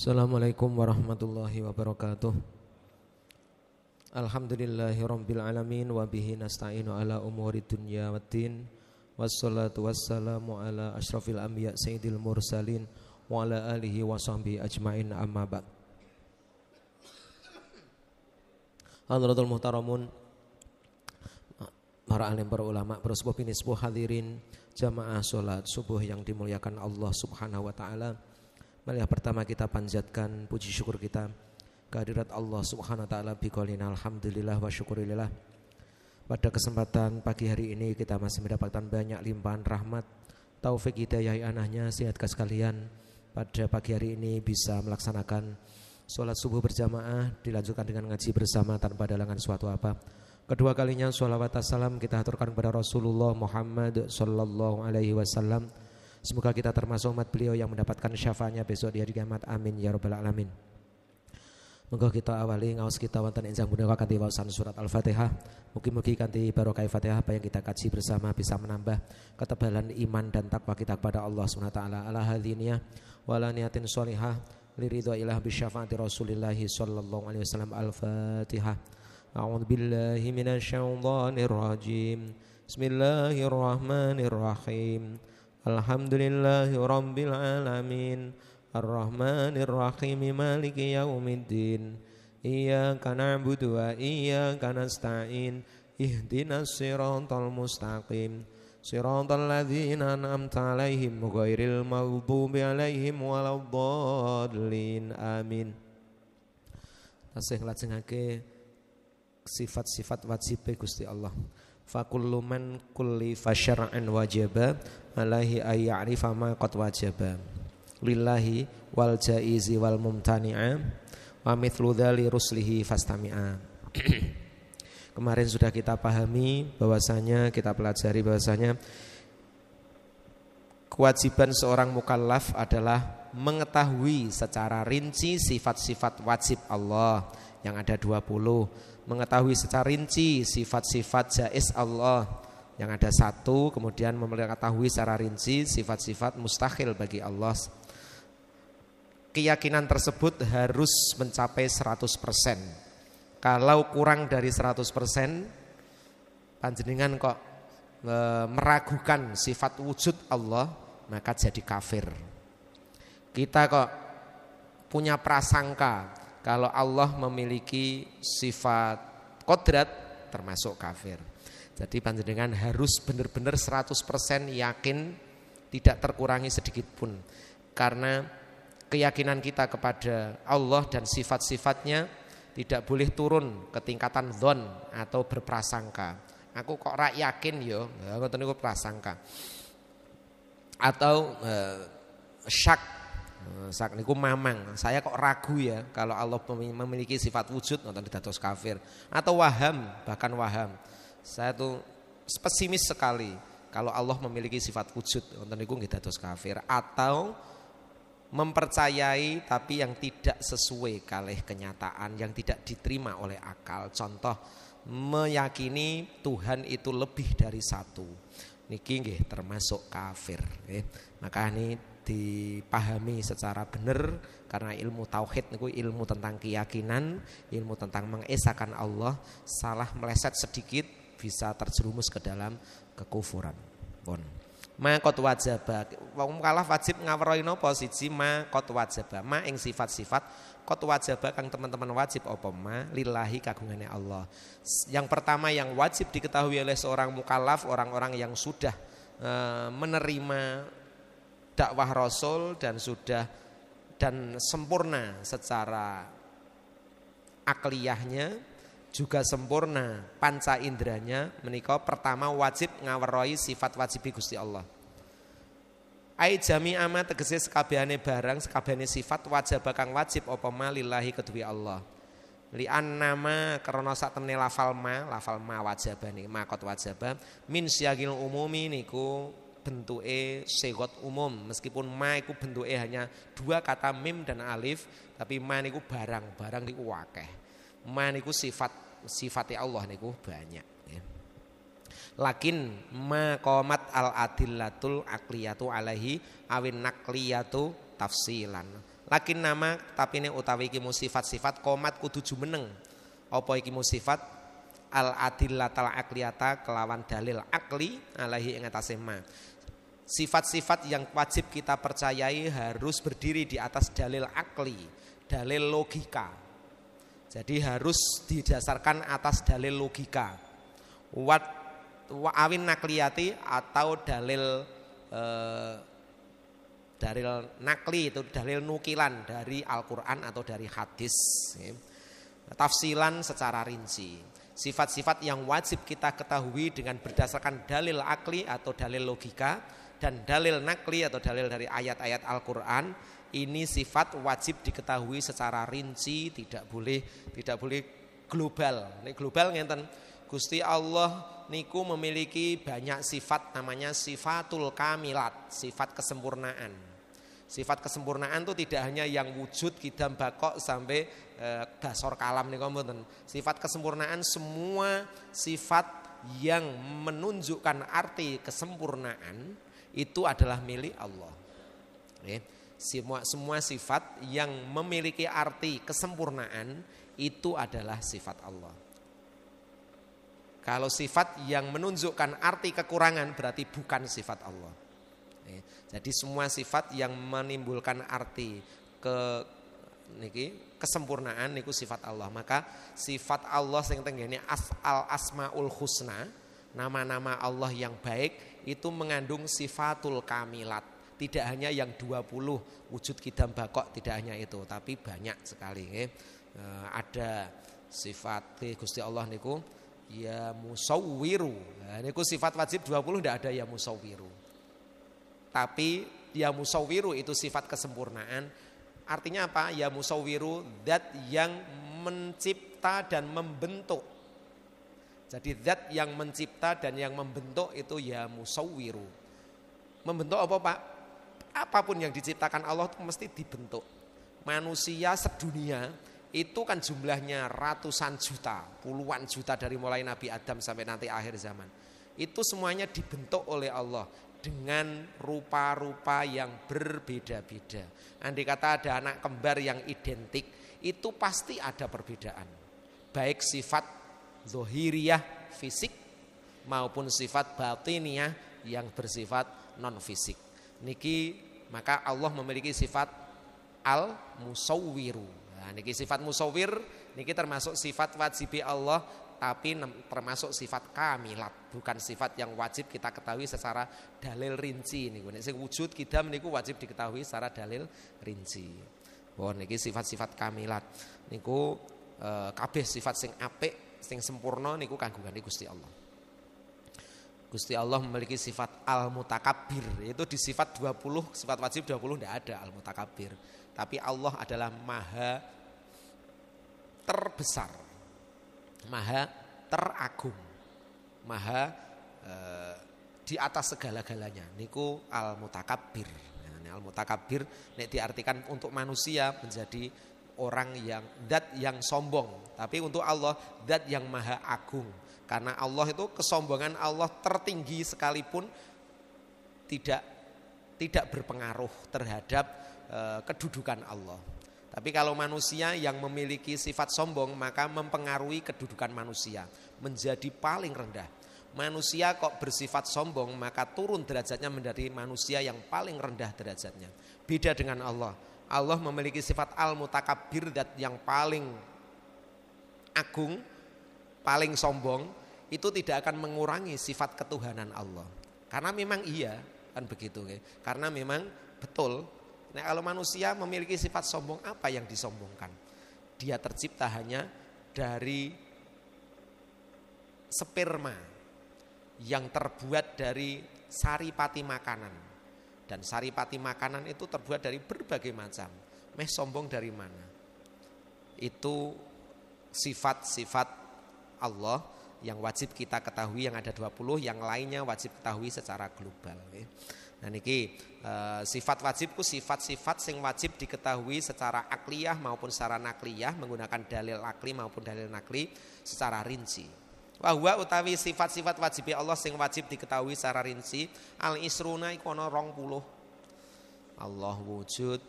Assalamualaikum warahmatullahi wabarakatuh. Alhamdulillahirabbil alamin wa bihi nasta'inu ala umuri dunya waddin. Wassalatu wassalamu ala asyrafil anbiya sayyidil mursalin wa ala alihi wa sahbihi ajmain, amma ba'd. Hadratul muhtaramun, para alim, para ulama, para sepuh bini sepuh hadirin jamaah salat subuh yang dimuliakan Allah Subhanahu wa taala. Marilah pertama kita panjatkan puji syukur kita kehadirat Allah Subhanahu wa taala biqaulina alhamdulillah wa syukurillah. Pada kesempatan pagi hari ini kita masih mendapatkan banyak limpahan rahmat, taufik, hidayah, anahnya, sehingga sekalian pada pagi hari ini bisa melaksanakan sholat subuh berjamaah, dilanjutkan dengan ngaji bersama tanpa dalangan suatu apa. Kedua kalinya sholawat assalam kita haturkan kepada Rasulullah Muhammad sallallahu alaihi wasallam. Semoga kita termasuk umat beliau yang mendapatkan syafaatnya besok di hari kiamat. Amin ya rabbal alamin. Monggo kita awali ngaos kita wonten enjang punika kanthi waosan surat Al-Fatihah. Mugi-mugi kanthi barokah Fatihah apa yang kita kaji bersama bisa menambah ketebalan iman dan takwa kita kepada Allah Subhanahu wa taala. Ala hadziniyah wa ala niyatin sholihah liridha ilah bi syafaati Rasulillah sallallahu alaihi wasallam. Al-Fatihah. A'udzu billahi minasyaitonir rajim. Bismillahirrahmanirrahim. Alhamdulillahi rabbil alamin. Ar-Rahmanir Rahim. Maliki yaumiddin. Iyyaka na'budu wa iyyaka nasta'in. Ihdinas siratal mustaqim. Siratal ladzina an'amta 'alaihim ghairil maghdubi 'alaihim waladdallin. Amin. Tasih lajengake sifat-sifat wajib Gusti Allah. Fakullu man kulli fasyar'an wajaba alaihi ayya'rifa ma qad wajaba lillahi wal jaizi wal mumtani'a wa mithlu dzali ruslihi fastami'a. Kemarin sudah kita pahami bahwasanya, kita pelajari bahwasanya kewajiban seorang mukallaf adalah mengetahui secara rinci sifat-sifat wajib Allah yang ada 20, mengetahui secara rinci sifat-sifat jaiz Allah yang ada 1, kemudian mengetahui secara rinci sifat-sifat mustahil bagi Allah. Keyakinan tersebut harus mencapai 100%. Kalau kurang dari 100%, panjenengan kok meragukan sifat wujud Allah, maka jadi kafir. Kita kok punya prasangka kalau Allah memiliki sifat kodrat, termasuk kafir. Jadi panjenengan harus benar-benar 100% yakin, tidak terkurangi sedikit pun. Karena keyakinan kita kepada Allah dan sifat-sifatnya tidak boleh turun ke tingkatan dzon atau berprasangka. Aku kok rak yakin yo, ngoten niku prasangka. Atau syak niku mamang, saya kok ragu ya kalau Allah memiliki sifat wujud, nonton dados kafir. Atau waham, bahkan waham, saya tuh pesimis sekali kalau Allah memiliki sifat wujud, nonton niku nggih dados kafir. Atau mempercayai tapi yang tidak sesuai kalih kenyataan, yang tidak diterima oleh akal. Contoh, meyakini Tuhan itu lebih dari 1, niki nggih termasuk kafir. Maka ini dipahami secara benar, karena ilmu tauhid niku ilmu tentang keyakinan, ilmu tentang mengesahkan Allah. Salah meleset sedikit bisa terjerumus ke dalam kekufuran. Pun ma qad wajaba, wong mukallaf wajib ngawruhi napa? Siji, ma qad wajaba, ma ing sifat-sifat qad wajaba kang teman-teman wajib apa ma lillahi kagungane Allah. Yang pertama yang wajib diketahui oleh seorang mukallaf, orang-orang yang sudah menerima dakwah Rasul dan sudah dan sempurna secara akliyahnya, juga sempurna panca indranya, menika pertama wajib ngawerohi sifat wajib Gusti Allah. Ai jami'a ma tegese sekabehane barang, sekabehane sifat wajib kang wajib apa ma lillahi kedue Allah. Li annama karena sak temene lafal ma wajabane, ma qad wajaba min syagil umumi niku bentuke sigot umum, meskipun ma iku bentuke hanya 2 kata mim dan alif, tapi ma niku barang niku akeh. Ma niku sifat Allah niku banyak ya. Lakin ma qomat al adillatul aqliyatu alaihi awin naqliyatu tafsilan. Lakin nama tapi ini utawi iki sifat-sifat qomat kudu jumeneng. Apa iki sifat al adillatal aqliyata kelawan dalil akli alaihi ing atase ma. Sifat-sifat yang wajib kita percayai harus berdiri di atas dalil akli, dalil logika. Jadi harus didasarkan atas dalil logika. Awin nakliyati atau dalil nakli itu dalil nukilan dari Al-Quran atau dari hadis. Tafsilan secara rinci. Sifat-sifat yang wajib kita ketahui dengan berdasarkan dalil akli atau dalil logika dan dalil nakli atau dalil dari ayat-ayat Al-Quran. Ini sifat wajib diketahui secara rinci, tidak boleh global. Ini global ngenten. Gusti Allah niku memiliki banyak sifat, namanya sifatul kamilat, sifat kesempurnaan. Sifat kesempurnaan itu tidak hanya yang wujud kidam bakok sampai dasor kalam niku mboten. Sifat kesempurnaan semua sifat yang menunjukkan arti kesempurnaan itu adalah milik Allah. Semua sifat yang memiliki arti kesempurnaan itu adalah sifat Allah. Kalau sifat yang menunjukkan arti kekurangan berarti bukan sifat Allah. Jadi semua sifat yang menimbulkan arti kesempurnaan niku sifat Allah. Maka sifat Allah sing tenggene al asmaul husna, nama-nama Allah yang baik itu mengandung sifatul kamilat. Tidak hanya yang 20 wujud kidam bakok, tidak hanya itu, tapi banyak sekali. Ada sifat Gusti Allah niku ya musawwiru. Nah, niku sifat wajib 20 tidak ada ya musawwiru. Tapi ya musawwiru itu sifat kesempurnaan. Artinya apa? Ya musawwiru zat yang mencipta dan membentuk. Jadi zat yang mencipta dan yang membentuk itu ya musawwiru. Membentuk apa Pak? Apapun yang diciptakan Allah itu mesti dibentuk. Manusia sedunia itu kan jumlahnya ratusan juta, puluhan juta dari mulai Nabi Adam sampai nanti akhir zaman. Itu semuanya dibentuk oleh Allah dengan rupa-rupa yang berbeda-beda. Andai kata ada anak kembar yang identik, itu pasti ada perbedaan. Baik sifat zohiriyah fisik maupun sifat batiniyah yang bersifat non fisik. Niki maka Allah memiliki sifat al-musawwiru. Nah, niki sifat musawwir niki termasuk sifat wajibi Allah, tapi termasuk sifat kamilat, bukan sifat yang wajib kita ketahui secara dalil rinci niku. Nek sing wujud kidam niku wajib diketahui secara dalil rinci. Oh niki sifat-sifat kamilat niku kabeh sifat sing apik, sing sempurna niku kagungane Gusti Allah. Gusti Allah memiliki sifat al-mutakabbir. Itu di sifat 20, sifat wajib 20 tidak ada al-mutakabbir. Tapi Allah adalah maha terbesar, maha teragung, maha di atas segala-galanya. Niku al-mutakabbir. Nah, al-mutakabbir nek diartikan untuk manusia menjadi orang yang zat yang sombong. Tapi untuk Allah zat yang maha agung. Karena Allah itu kesombongan Allah tertinggi sekalipun tidak berpengaruh terhadap kedudukan Allah. Tapi kalau manusia yang memiliki sifat sombong maka mempengaruhi kedudukan manusia menjadi paling rendah. Manusia kok bersifat sombong maka turun derajatnya menjadi manusia yang paling rendah derajatnya. Beda dengan Allah. Allah memiliki sifat al-mutakabbir yang paling agung, paling sombong. Itu tidak akan mengurangi sifat ketuhanan Allah. Karena memang iya, kan begitu. Karena memang betul. Nah, kalau manusia memiliki sifat sombong, apa yang disombongkan? Dia tercipta hanya dari sperma yang terbuat dari saripati makanan. Dan saripati makanan itu terbuat dari berbagai macam. Sombong dari mana? Itu sifat-sifat Allah yang wajib kita ketahui, yang ada 20, yang lainnya wajib ketahui secara global. Nah niki sifat wajibku sifat-sifat sing wajib diketahui secara akliyah maupun secara nakliyah, menggunakan dalil akli maupun dalil nakli secara rinci. Wahwa utawi sifat-sifat wajib Allah sing wajib diketahui secara rinci al-isruna iku ana 20. Allah wujud,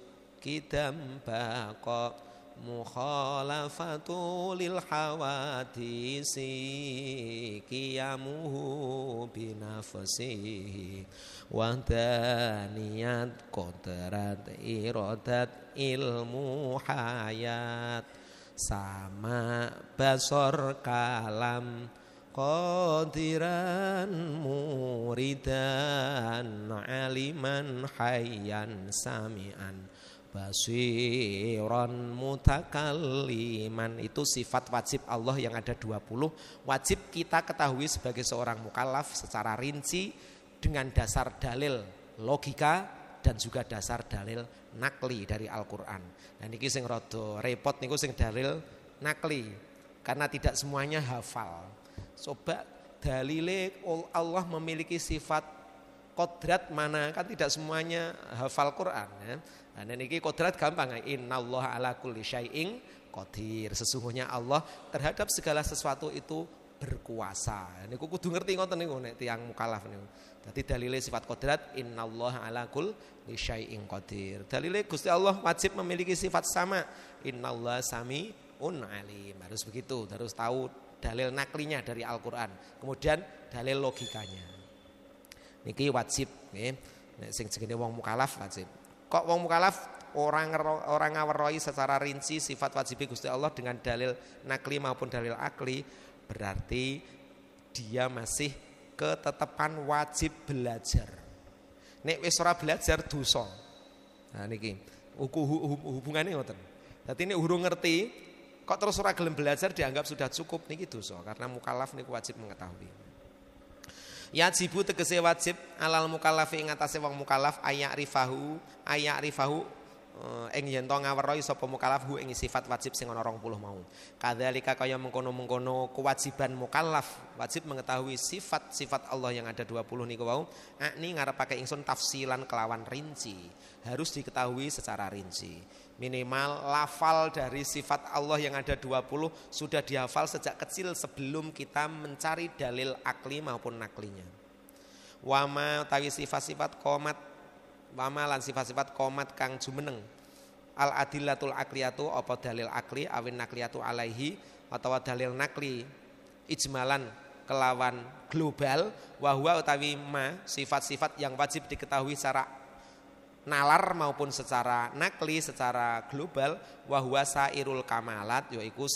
kidam baqa mukhalafatu lil hawadisi qiyamuhu binafsihi wa daniyat qadrat iradat ilmu hayat sama basor kalam qadiran muridan aliman hayyan sami'an basiran mutakalliman. Itu sifat wajib Allah yang ada 20. Wajib kita ketahui sebagai seorang mukallaf secara rinci dengan dasar dalil logika dan juga dasar dalil nakli dari Al-Quran. Nah niki sing rada repot niku sing dalil nakli karena tidak semuanya hafal. Coba dalile Allah memiliki sifat kodrat mana, kan tidak semuanya hafal Quran ya. Nah niki kodrat gampang, innallaha ala kulli syai'in qadir. Sesungguhnya Allah terhadap segala sesuatu itu berkuasa. Niku kudu ngerti ngoten niku nek tiyang mukallaf niku. Dadi dalile sifat kodrat innallaha ala kulli syai'in qadir. Dalile Gusti Allah wajib memiliki sifat sama. Innallaha sami'un alim. Harus begitu, harus tahu dalil naklinya dari Al-Qur'an. Kemudian dalil logikanya. Niki wajib nggih. Nek sing jenenge wong mukallaf wajib. Kok wong mukallaf orang ngaweroi secara rinci sifat wajib Gusti Allah dengan dalil nakli maupun dalil akli, berarti dia masih ketetapan wajib belajar. Nek wis ora belajar dosa. Nah niki hubungannya ngoten. Dadi nek urung ngerti kok terus ora gelem belajar dianggap sudah cukup, niki dosa karena mukallaf niku wajib mengetahui. Yajibu tegese wajib alal mukallafi ing atase wong mukallaf ayak rifahu ing yen to ngawerohi sapa mukallaf hu ing sifat wajib sing ana 20 mau. Kadzalika kaya mengkono-mengkono kewajiban mukallaf wajib mengetahui sifat-sifat Allah yang ada 20 niku wau. Akni ngarepake ingsun tafsilan kelawan rinci. Harus diketahui secara rinci. Minimal lafal dari sifat Allah yang ada 20 sudah dihafal sejak kecil sebelum kita mencari dalil akli maupun naklinya. Wama utawi sifat-sifat qomat, wama lan sifat-sifat qomat kang jumeneng. Al adillatul akliyatu apa dalil akli awin nakliyatu alaihi atau dalil nakli ijmalan kelawan global wahwa utawi ma sifat-sifat yang wajib diketahui secara nalar maupun secara nakli, secara global wahwa sairul kamalat yaiku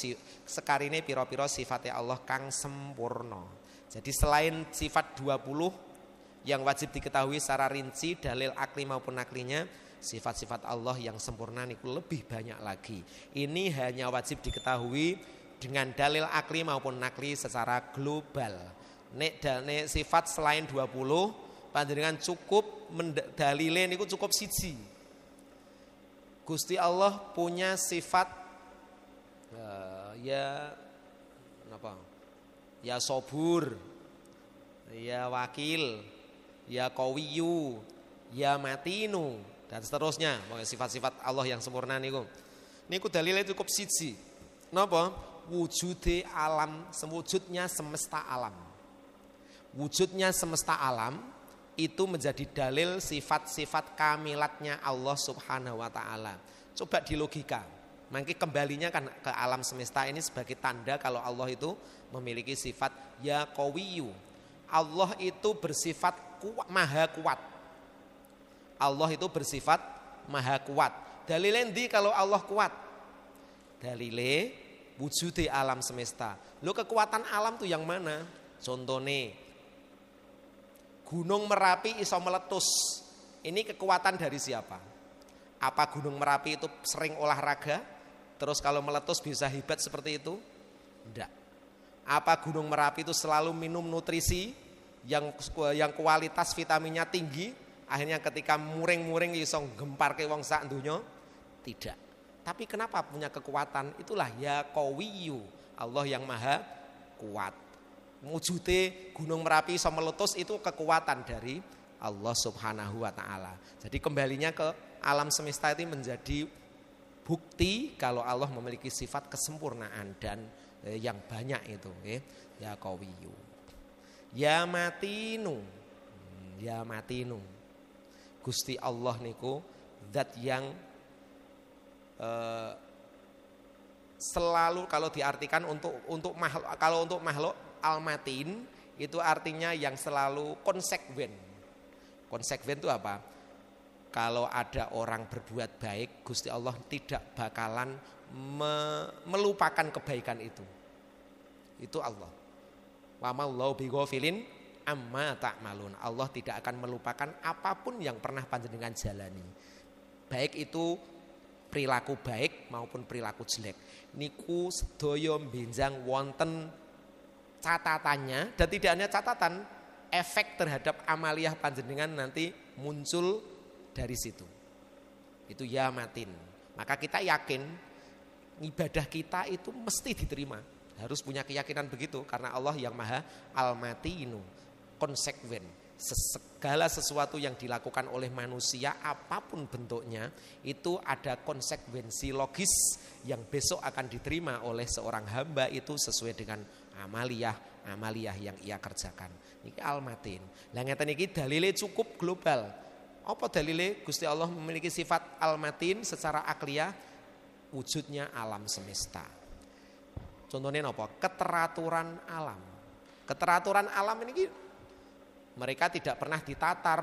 sekarine pira-pira sifatnya Allah kang sempurna. Jadi selain sifat 20 yang wajib diketahui secara rinci dalil akli maupun naklinya, sifat-sifat Allah yang sempurna niku lebih banyak lagi. Ini hanya wajib diketahui dengan dalil akli maupun nakli secara global. Nek sifat selain 20 panjenengan cukup dalile niku cukup siji. Gusti Allah punya sifat ya napa? Ya sobur, ya wakil, ya qawiyu, ya matinu dan seterusnya. Sifat-sifat Allah yang sempurna niku. Niku dalile cukup siji. Napa? Wujude alam, sewujudnya semesta alam. Wujudnya semesta alam itu menjadi dalil sifat-sifat kamilatnya Allah Subhanahu wa taala. Coba di logika. Mangke kembalinya kan ke alam semesta ini sebagai tanda kalau Allah itu memiliki sifat ya qawiyu. Allah itu bersifat kuat, maha kuat. Allah itu bersifat maha kuat. Dalile ndi kalau Allah kuat? Dalile wujude alam semesta. Lo kekuatan alam tuh yang mana? Contone Gunung Merapi iso meletus. Ini kekuatan dari siapa? Apa Gunung Merapi itu sering olahraga? Terus kalau meletus bisa hebat seperti itu? Tidak. Apa Gunung Merapi itu selalu minum nutrisi yang kualitas vitaminnya tinggi? Akhirnya ketika muring-muring iso gemparke wong sak donya? Tidak. Tapi kenapa punya kekuatan? Itulah ya qawiyu. Allah yang maha kuat. Wujude Gunung Merapi iso meletus itu kekuatan dari Allah Subhanahu wa taala. Jadi kembalinya ke alam semesta itu menjadi bukti kalau Allah memiliki sifat kesempurnaan dan yang banyak itu ya qawiyu. Ya matinu. Ya matinu. Gusti Allah niku zat yang selalu kalau diartikan untuk makhluk al-matin itu artinya yang selalu konsekuen. Konsekuen itu apa? Kalau ada orang berbuat baik, Gusti Allah tidak bakalan melupakan kebaikan itu. Itu Allah. Wa mallahu bighafilin amma ta'malun. Allah tidak akan melupakan apapun yang pernah panjenengan jalani. Baik itu perilaku baik maupun perilaku jelek. Niku sedaya benjang wonten catatannya, dan tidak hanya catatan, efek terhadap amaliyah panjenengan nanti muncul dari situ. Itu ya matin. Maka kita yakin ibadah kita itu mesti diterima. Harus punya keyakinan begitu karena Allah yang Maha Al-Matinu, konsekuen. Segala sesuatu yang dilakukan oleh manusia apapun bentuknya itu ada konsekuensi logis yang besok akan diterima oleh seorang hamba itu sesuai dengan amaliyah yang ia kerjakan. Niki Al-Matin. Lah ngeten iki dalile cukup global. Apa dalile? Gusti Allah memiliki sifat Al-Matin secara akliyah, wujudnya alam semesta. Contohnya apa? Keteraturan alam. Keteraturan alam ini mereka tidak pernah ditatar.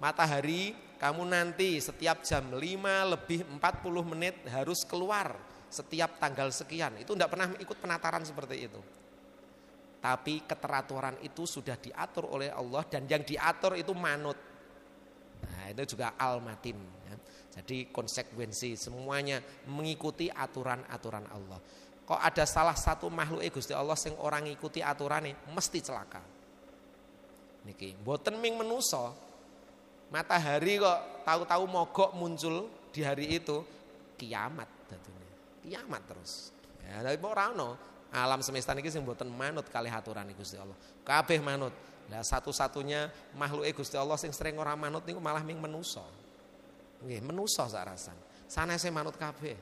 Matahari kamu nanti setiap jam 5:40 harus keluar setiap tanggal sekian. Itu tidak pernah ikut penataran seperti itu. Tapi keteraturan itu sudah diatur oleh Allah dan yang diatur itu manut. Nah, itu juga al-matin ya. Jadi konsekuensi semuanya mengikuti aturan-aturan Allah. Kok ada salah satu makhluk Gusti Allah sing orang ngikuti aturannya mesti celaka. Niki mboten ming menusa. Matahari kok tahu-tahu mogok muncul di hari itu, kiamat dadine. Kiamat terus. Ya tapi ora ono alam semesta niki sing mboten manut kalih aturan Gusti Allah. Kabeh manut. Lah satu-satunya makhluk Gusti Allah sing sering ora manut niku malah ming menusa. Nggih, menusa sak rasan. Sanese manut kabeh.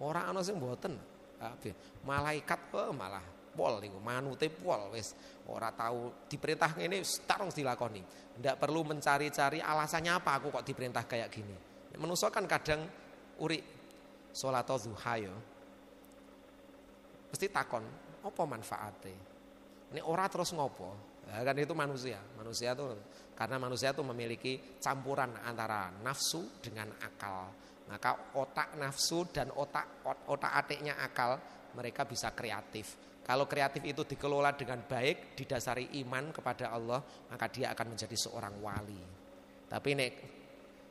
Ora ana sing mboten kabeh. Malaikat malah pol niku manute pol wis ora tahu diperintah ngene tarung dilakoni. Ndak perlu mencari-cari alasannya apa aku kok diperintah kayak gini. Manusa kan kadang uri salat duha ya. Mesti takon, apa manfaate? Ini ora terus ngopo? Ya, kan itu manusia. Manusia tuh karena manusia tuh memiliki campuran antara nafsu dengan akal. Maka otak nafsu dan otak atiknya akal mereka bisa kreatif. Kalau kreatif itu dikelola dengan baik, didasari iman kepada Allah, maka dia akan menjadi seorang wali. Tapi nek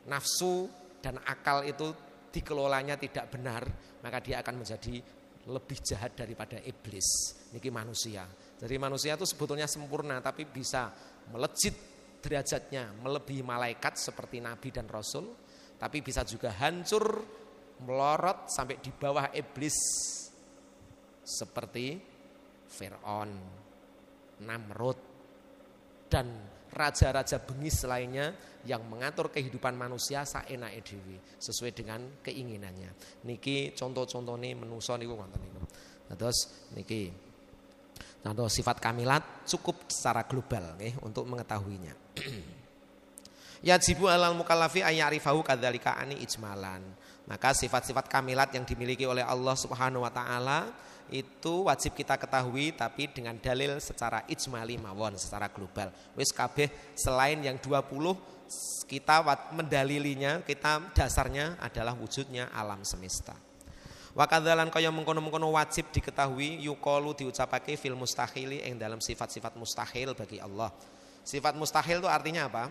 nafsu dan akal itu dikelolanya tidak benar, maka dia akan menjadi lebih jahat daripada iblis. Niki manusia. Jadi manusia itu sebetulnya sempurna, tapi bisa melejit derajatnya, melebihi malaikat seperti nabi dan rasul, tapi bisa juga hancur, melorot sampai di bawah iblis seperti Fir'aun, Namrud, dan raja-raja bengis lainnya yang mengatur kehidupan manusia saenake dhewe sesuai dengan keinginannya. Niki contoh-contohnya menusa niku ngoten niku. Terus niki contoh sifat kamilat cukup secara global nggih untuk mengetahuinya. Yajibu alal mukallafi ayyarifahu kadzalika ani ijmalan. Maka sifat-sifat kamilat yang dimiliki oleh Allah Subhanahu wa taala itu wajib kita ketahui tapi dengan dalil secara ijmali mawon, secara global. Wis kabeh selain yang 20 kita mendalilinya, kita dasarnya adalah wujudnya alam semesta. Wa kadzalan kaya mengkono-mengkono wajib diketahui yuqalu diucapake fil mustahili ing dalam sifat-sifat mustahil bagi Allah. Sifat mustahil itu artinya apa?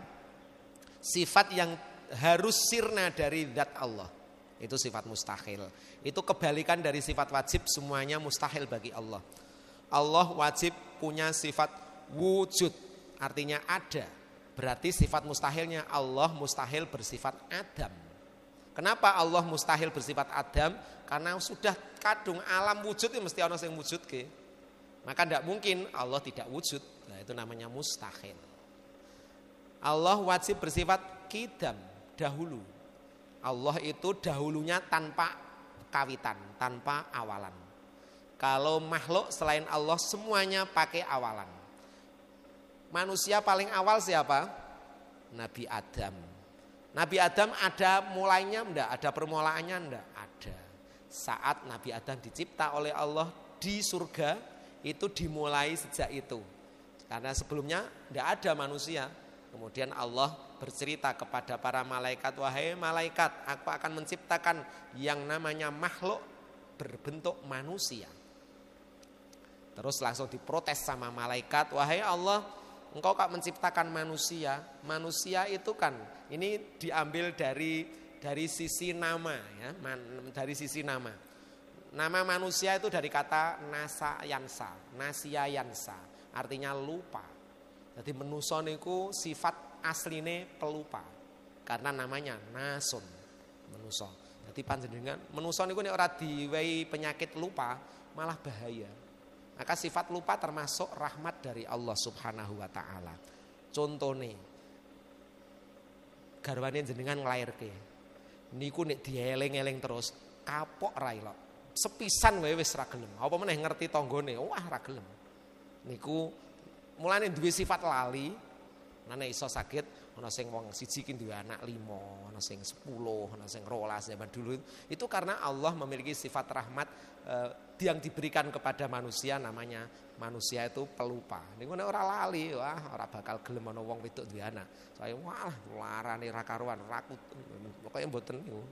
Sifat yang harus sirna dari zat Allah. Itu sifat mustahil. Itu kebalikan dari sifat wajib, semuanya mustahil bagi Allah. Allah wajib punya sifat wujud, artinya ada. Berarti sifat mustahilnya Allah mustahil bersifat adam. Kenapa Allah mustahil bersifat adam? Karena sudah kadung alam wujud itu mesti ana sing wujudke. Maka tidak mungkin Allah tidak wujud. Nah, itu namanya mustahil. Allah wajib bersifat qidam, dahulu. Allah itu dahulunya tanpa kawitan, tanpa awalan. Kalau makhluk selain Allah semuanya pakai awalan. Manusia paling awal siapa? Nabi Adam. Nabi Adam ada mulainya enggak? Ada permulaannya enggak? Ada. saat Nabi Adam dicipta oleh Allah di surga itu dimulai sejak itu. Karena sebelumnya tidak ada manusia. Kemudian Allah bercerita kepada para malaikat, wahai malaikat, aku akan menciptakan yang namanya makhluk berbentuk manusia. Terus langsung diprotes sama malaikat, wahai Allah, engkau kok menciptakan manusia? Manusia itu kan ini diambil dari sisi nama ya, dari sisi nama. Nama manusia itu dari kata nasiyansa, artinya lupa. Jadi manusia niku sifat asline pelupa. Karena namanya nasun, manusia. Jadi panjenengan manusia niku nek ora diwehi penyakit lupa malah bahaya. Maka sifat lupa termasuk rahmat dari Allah Subhanahu wa taala. Contone garwane jenengan nglairke. Niku nek dieling-eling terus kapok ra ilok. Sepisan wae wis ra gelem. Apa meneh ngerti tanggane, wah ra gelem. Niku mulane duwe sifat lali, nane iso sakit ana sing wong siji ki duwe anak 5, ana sing 10, ana sing 12 zaman dulu. Itu karena Allah memiliki sifat rahmat yang diberikan kepada manusia, namanya manusia itu pelupa. Niku nek ora lali, wah ora bakal gelem ana wong wedok duwe anak. Saya wah larane ra karuan, rakut. Pokoke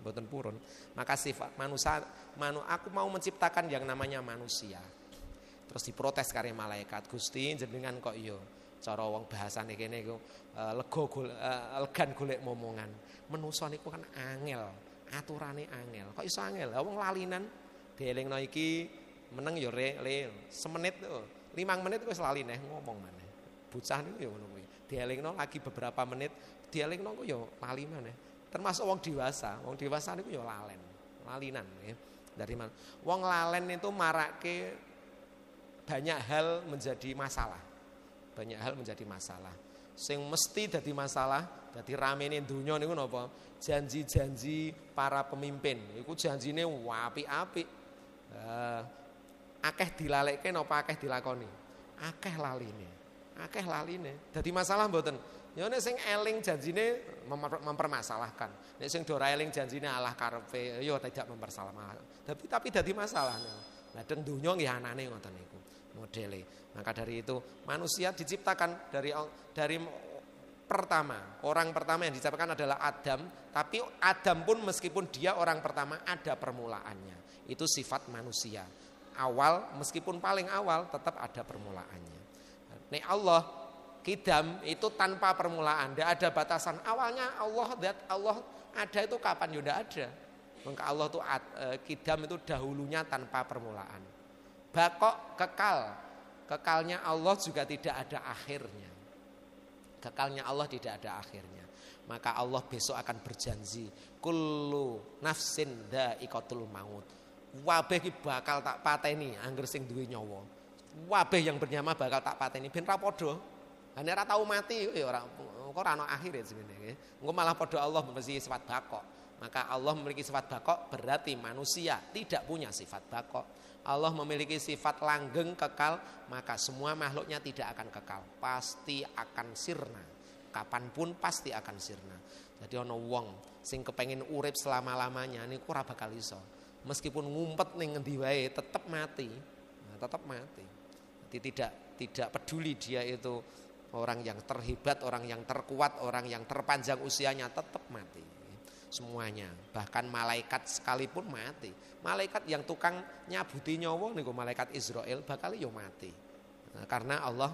mboten purun. Maka sifat manusia, aku mau menciptakan yang namanya manusia. Terus diprotes karo malaikat, Gusti jenengan kok yo cara wong bahasane kene iku legan golek momongan. Manusa niku kan angel, aturane angel. Kok iso angel? Lah wong lalinan dielingno iki meneng yo semenit 5 menit wis lali neh ngomong maneh. Bocah niku yo ngono kuwi. Dielingno lagi beberapa menit, dielingno ku yo lali maneh. Termasuk wong dewasa niku yo lalinan ya. Dari mana? Wong lalen itu marake banyak hal menjadi masalah. Banyak hal menjadi masalah. Sing mesti dadi masalah, dadi ramene donya niku napa? Janji-janji para pemimpin. Iku janjine apik-apik. Akeh dilalekke napa akeh dilakoni? Akeh laline. Dadi masalah mboten? Ya nek sing eling janjine mempermasalahkan. Nek sing ora eling janjine alah karepe ya tidak mempermasalahkan. Tapi dadi masalah. Lah teng donya nggih anane ngoten niku modele. Maka dari itu manusia diciptakan dari pertama. Orang pertama yang diciptakan adalah Adam, tapi Adam pun meskipun dia orang pertama ada permulaannya. Itu sifat manusia. Awal meskipun paling awal tetap ada permulaannya. Nek Allah Kidam itu tanpa permulaan, tidak ada batasan. Awalnya Allah ada itu kapan? Ya tidak ada. Maka Allah itu Kidam itu dahulunya tanpa permulaan. Bakok kekalnya Allah juga tidak ada akhirnya. Kekalnya Allah tidak ada akhirnya. Maka Allah besok akan berjanji, kullu nafsin dha'iqatul maut. Wabeh iki bakal tak pateni angger sing duwe nyawa. Wabeh yang bernyawa bakal tak pateni ben ra padha. Nek ora tau mati ya ora kok ora ana akhire jenenge. Engko malah padha Allah memiliki sifat bakok. Maka Allah memiliki sifat bakok berarti manusia tidak punya sifat bakok. Allah memiliki sifat langgeng kekal, maka semua makhluknya tidak akan kekal, pasti akan sirna. Kapanpun pasti akan sirna. Jadi ana wong sing kepengin urip selama-lamanya niku ora bakal iso. Meskipun ngumpet ning ngendi wae tetap mati. Tetap mati. Jadi tidak peduli dia itu orang yang terhebat, orang yang terkuat, orang yang terpanjang usianya tetap mati. Semuanya, bahkan malaikat sekalipun mati. Malaikat yang tukang nyabuti nyawa niku malaikat Israel bakal yo mati. Karena Allah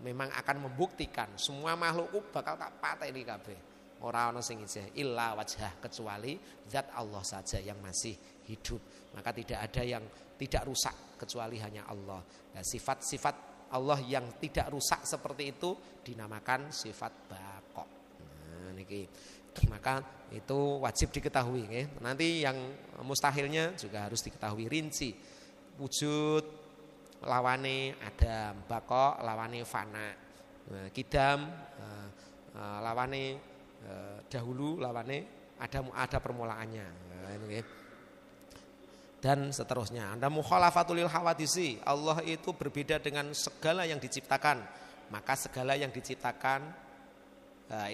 memang akan membuktikan semua makhlukku bakal tak pateni kabeh. Ora ana sing isih illa wajhah, kecuali zat Allah saja yang masih hidup. Maka tidak ada yang tidak rusak kecuali hanya Allah. Nah, sifat-sifat Allah yang tidak rusak seperti itu dinamakan sifat baqo. Nah, niki. Maka itu wajib diketahui nggih. Nanti yang mustahilnya juga harus diketahui rinci. Wujud lawane Adam, baqo lawane fana. Kidam lawane dahulu, lawane ada permulaannya. Nggih. Dan seterusnya. Anda mukhalafatul lil hawadisi. Allah itu berbeda dengan segala yang diciptakan. Maka segala yang diciptakan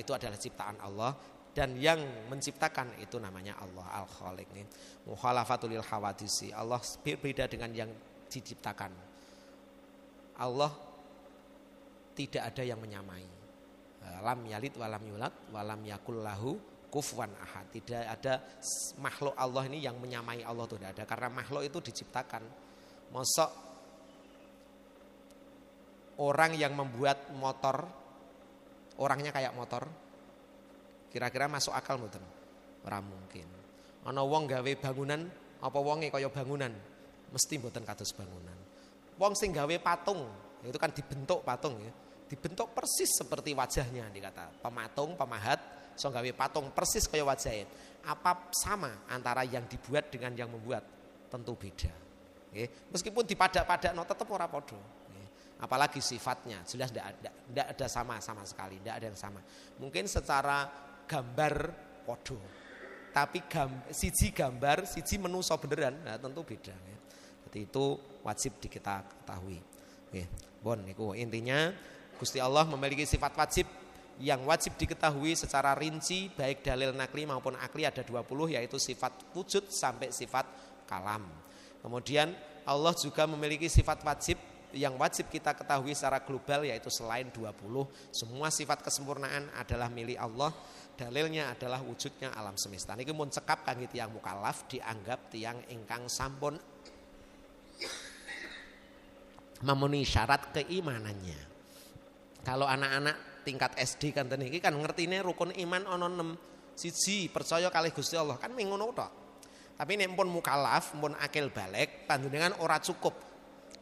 itu adalah ciptaan Allah. dan yang menciptakan itu namanya Allah Al-Khaliq. Mukhalafatul lil hawadisi. Allah berbeda dengan yang diciptakan. Allah tidak ada yang menyamai. Lam yalid walam yulad walam yakul lahu kufuwan ahad. Tidak ada makhluk Allah ini yang menyamai Allah, itu tidak ada, karena makhluk itu diciptakan. Mosok orang yang membuat motor, orangnya kayak motor, kira-kira masuk akal mboten? Ora mungkin. Ana wong gawe bangunan, apa wonge kaya bangunan? Mesti mboten kados bangunan. Wong sing gawe patung, itu kan dibentuk patung ya. Dibentuk persis seperti wajahnya, dikata. Pematung, pemahat, so gawe patung persis kaya wajahnya. Apa sama antara yang dibuat dengan yang membuat? Tentu beda. Meskipun dipadak-padakno tetep ora padha. Apalagi sifatnya jelas tidak ada sama sekali, tidak ada yang sama. Mungkin secara gambar podo, tapi siji gambar, siji menuso beneran, nah tentu beda. Jadi itu wajib kita ketahui. Bon, niku intinya Gusti Allah memiliki sifat wajib yang wajib diketahui secara rinci, baik dalil nakli maupun akli ada 20, yaitu sifat wujud sampai sifat kalam. Kemudian Allah juga memiliki sifat wajib yang wajib kita ketahui secara global, yaitu selain 20, semua sifat kesempurnaan adalah milik Allah. Dalilnya adalah wujudnya alam semesta. Niki mun cekap kangge tiyang mukallaf dianggap tiyang ingkang sampun memenuhi syarat keimanannya. Kalau anak-anak tingkat SD kan niki kan ngertine rukun iman ana 6. Siji, percaya kalih Gusti Allah, kan mung ngono tok. Tapi nek pun mukallaf, pun akil balik, panjenengan ora cukup.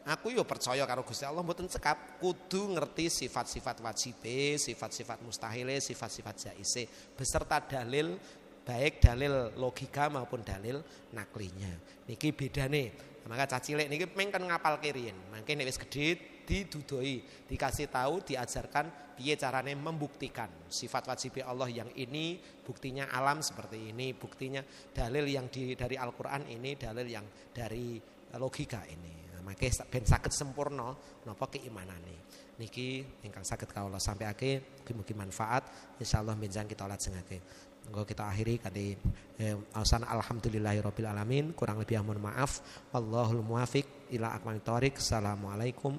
Aku yo percaya karo Gusti Allah mboten cekap, kudu ngerti sifat-sifat wajibe, sifat-sifat mustahile, sifat-sifat jaise beserta dalil, baik dalil logika maupun dalil naklinya. Niki bedane. Maka cah cilik niki mengken ngapal kiriyen. Mangke nek wis gedhe didudoi, dikasih tahu, diajarkan piye carane membuktikan sifat wajib Allah yang ini, buktinya alam seperti ini, buktinya dalil yang dari Al-Qur'an ini, dalil yang dari logika ini. Maka ben saged sempurna napa keimanane. Niki ingkang saged kawula sampaiake, mugi-mugi manfaat, insyaallah benjang kita lajengake. Monggo kita akhiri kanthi alasan alhamdulillahirabbil alamin, kurang lebih mohon maaf. Wallahul muwafiq ila aqwamit thoriq. Assalamualaikum